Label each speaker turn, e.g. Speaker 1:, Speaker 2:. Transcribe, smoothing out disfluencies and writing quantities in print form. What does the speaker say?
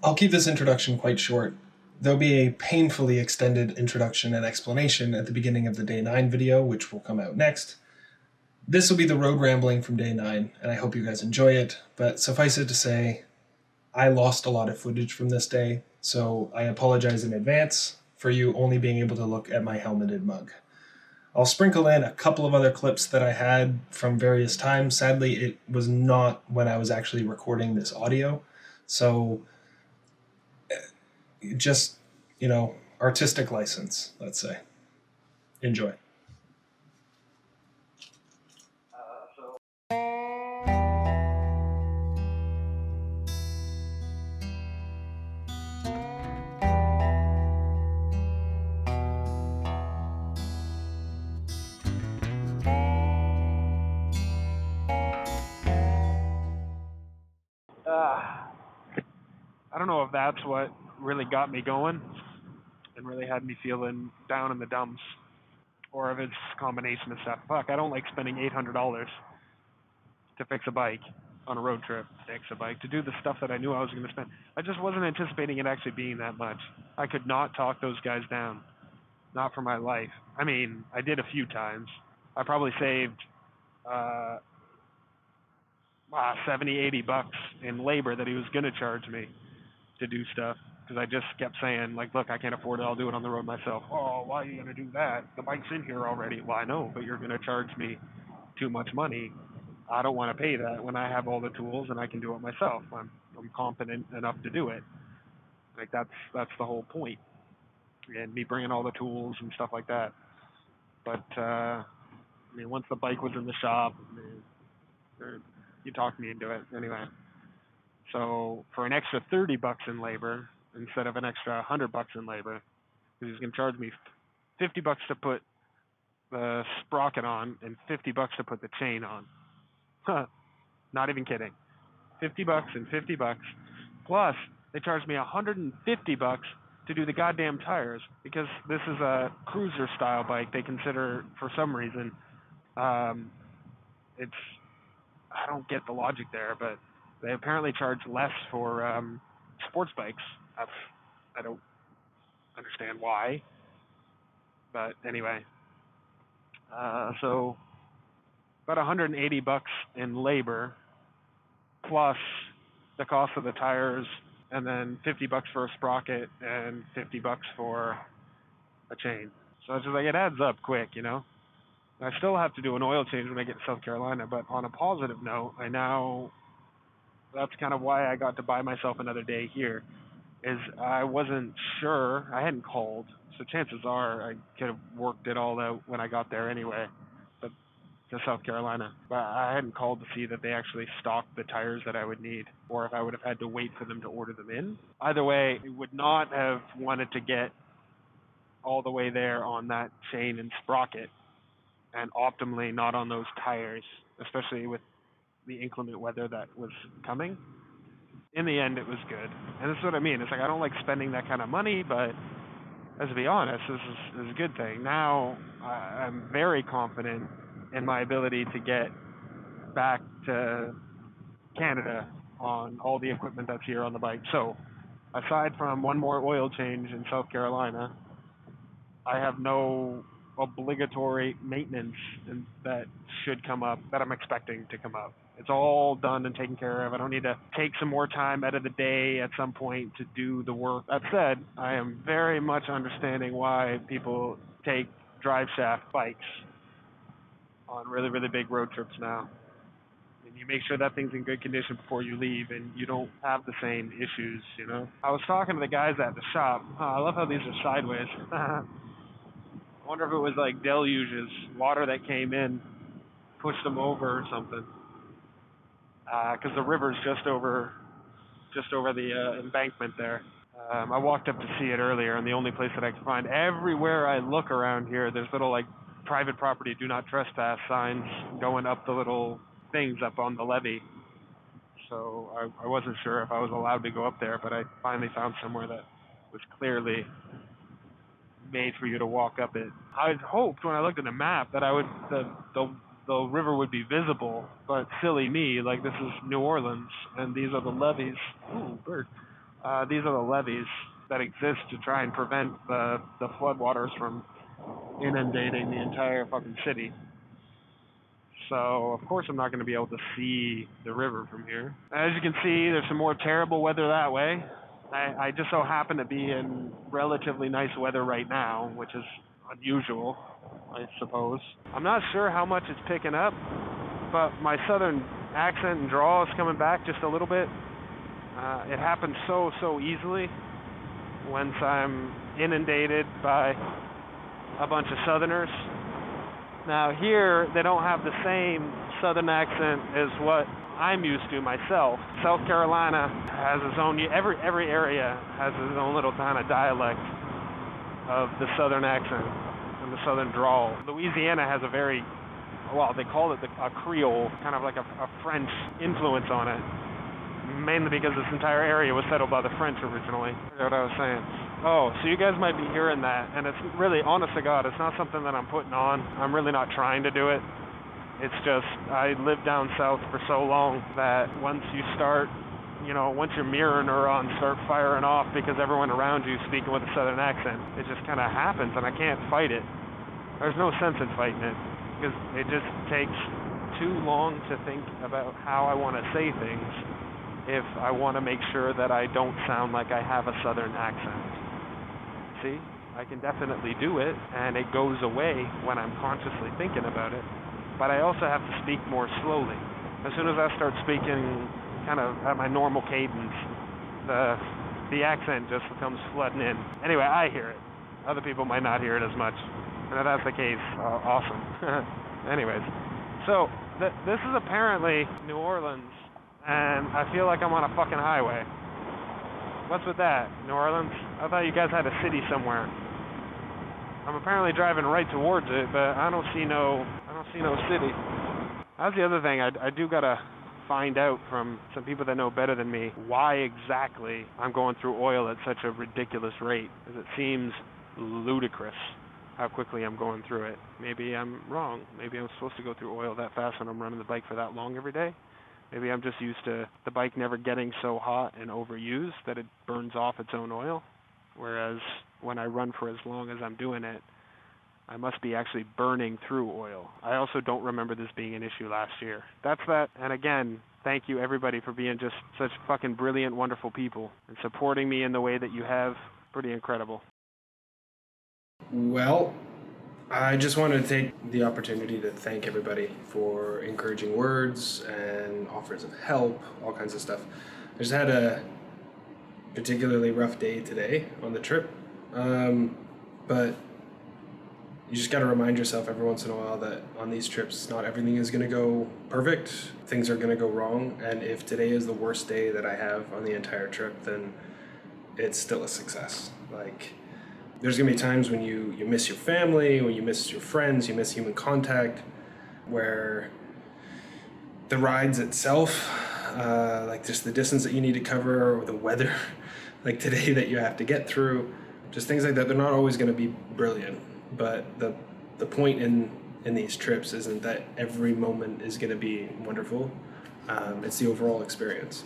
Speaker 1: I'll keep this introduction quite short. There'll be a painfully extended introduction and explanation at the beginning of the Day 9 video, which will come out next. This will be the road rambling from Day 9, and I hope you guys enjoy it, but suffice it to say, I lost a lot of footage from this day, so I apologize in advance for you only being able to look at my helmeted mug. I'll sprinkle in a couple of other clips that I had from various times. Sadly, it was not when I was actually recording this audio, so just, artistic license, let's say. Enjoy.
Speaker 2: I don't know if that's what really got me going and really had me feeling down in the dumps, or if it's a combination of stuff. Fuck, I don't like spending $800 to fix a bike on a road trip, fix a bike, to do the stuff that I knew I was going to spend. I just wasn't anticipating it actually being that much. I could not talk those guys down. Not for my life. I mean, I did a few times. I probably saved 70, 80 bucks in labor that he was going to charge me to do stuff. Because I just kept saying, like, look, I can't afford it. I'll do it on the road myself. Oh, why are you going to do that? The bike's in here already. Well, I know, but you're going to charge me too much money. I don't want to pay that when I have all the tools and I can do it myself. I'm competent enough to do it. Like that's the whole point. And me bringing all the tools and stuff like that. But I mean, once the bike was in the shop, you talked me into it anyway. So for an extra 30 bucks in labor instead of an extra 100 bucks in labor, because he's gonna charge me 50 bucks to put the sprocket on and 50 bucks to put the chain on. Huh. Not even kidding. 50 bucks and 50 bucks. Plus, they charged me 150 bucks to do the goddamn tires because this is a cruiser style bike. They consider, for some reason, it's, I don't get the logic there, but they apparently charge less for sports bikes. I don't understand why, but anyway. So about 180 bucks in labor plus the cost of the tires, and then 50 bucks for a sprocket and 50 bucks for a chain. So it's just like it adds up quick, you know. I still have to do an oil change when I get to South Carolina, but on a positive note, that's kind of why I got to buy myself another day here. Is I wasn't sure, I hadn't called, so chances are I could have worked it all out when I got there anyway. But to South Carolina, but I hadn't called to see that they actually stocked the tires that I would need, or if I would have had to wait for them to order them in. Either way, I would not have wanted to get all the way there on that chain and sprocket, and optimally not on those tires, especially with the inclement weather that was coming. In the end, it was good, and this is what I mean. It's like I don't like spending that kind of money, but to be honest, this is a good thing. Now I'm very confident in my ability to get back to Canada on all the equipment that's here on the bike. So, aside from one more oil change in South Carolina, I have no obligatory maintenance that should come up that I'm expecting to come up. It's all done and taken care of. I don't need to take some more time out of the day at some point to do the work. That said, I am very much understanding why people take drive shaft bikes on really, really big road trips now. And you make sure that thing's in good condition before you leave and you don't have the same issues, you know. I was talking to the guys at the shop. I love how these are sideways. I wonder if it was like deluges, water that came in, pushed them over or something. Because the river's just over the embankment there. I walked up to see it earlier, and the only place that I could find, everywhere I look around here, there's little like private property, do not trespass signs going up the little things up on the levee. So I wasn't sure if I was allowed to go up there, but I finally found somewhere that was clearly made for you to walk up it. I had hoped when I looked at the map that the river would be visible, but silly me, like this is New Orleans and these are the levees. Ooh, bird. These are the levees that exist to try and prevent the floodwaters from inundating the entire fucking city. So, of course, I'm not going to be able to see the river from here. As you can see, there's some more terrible weather that way. I just so happen to be in relatively nice weather right now, which is unusual, I suppose. I'm not sure how much it's picking up, but my southern accent and drawl is coming back just a little bit. It happens so easily once I'm inundated by a bunch of southerners. Now here, they don't have the same southern accent as what I'm used to myself. South Carolina has its own, every area has its own little kind of dialect of the southern accent and the southern drawl. Louisiana has a very, well, they call it a Creole, kind of like a French influence on it, mainly because this entire area was settled by the French originally. I forgot what I was saying. Oh, so you guys might be hearing that, and it's really, honest to God, it's not something that I'm putting on. I'm really not trying to do it. It's just, I lived down south for so long that once you start, once your mirror neurons start firing off because everyone around you is speaking with a southern accent, it just kind of happens, and I can't fight it. There's no sense in fighting it, because it just takes too long to think about how I want to say things if I want to make sure that I don't sound like I have a southern accent. See, I can definitely do it, and it goes away when I'm consciously thinking about it, but I also have to speak more slowly. As soon as I start speaking kind of at my normal cadence, the accent just comes flooding in. Anyway, I hear it. Other people might not hear it as much, and if that's the case, awesome. Anyways, so this is apparently New Orleans, and I feel like I'm on a fucking highway. What's with that, New Orleans? I thought you guys had a city somewhere. I'm apparently driving right towards it, but I don't see no city. That's the other thing. I do gotta find out from some people that know better than me why exactly I'm going through oil at such a ridiculous rate, because it seems ludicrous how quickly I'm going through it. Maybe I'm wrong. Maybe I'm supposed to go through oil that fast when I'm running the bike for that long every day. Maybe I'm just used to the bike never getting so hot and overused that it burns off its own oil, whereas when I run for as long as I'm doing it, I must be actually burning through oil. I also don't remember this being an issue last year. That's that, and again, thank you everybody for being just such fucking brilliant, wonderful people and supporting me in the way that you have. Pretty incredible.
Speaker 1: Well, I just wanted to take the opportunity to thank everybody for encouraging words and offers of help, all kinds of stuff. I just had a particularly rough day today on the trip, but you just got to remind yourself every once in a while that on these trips, not everything is going to go perfect. Things are going to go wrong, and if today is the worst day that I have on the entire trip, then it's still a success. Like, there's going to be times when you miss your family, when you miss your friends, you miss human contact, where the rides itself, like just the distance that you need to cover, or the weather, like today that you have to get through, just things like that, they're not always going to be brilliant. But the point in these trips isn't that every moment is going to be wonderful. It's the overall experience.